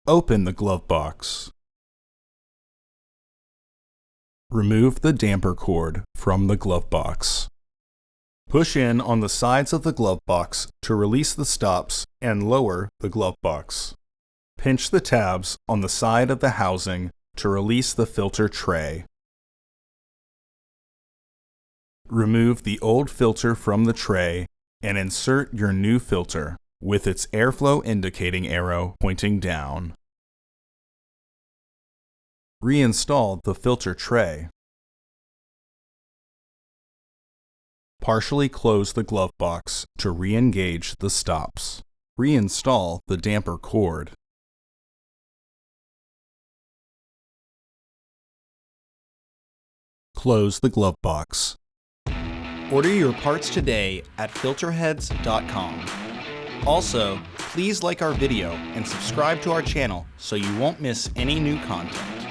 Open the glove box. Remove the damper cord from the glove box. Push in on the sides of the glove box to release the stops and lower the glove box. Pinch the tabs on the side of the housing to release the filter tray. Remove the old filter from the tray and insert your new filter with its airflow indicating arrow pointing down. Reinstall the filter tray. Partially close the glove box to re-engage the stops. Reinstall the damper cord. Close the glove box. Order your parts today at filterheads.com. Also, please like our video and subscribe to our channel so you won't miss any new content.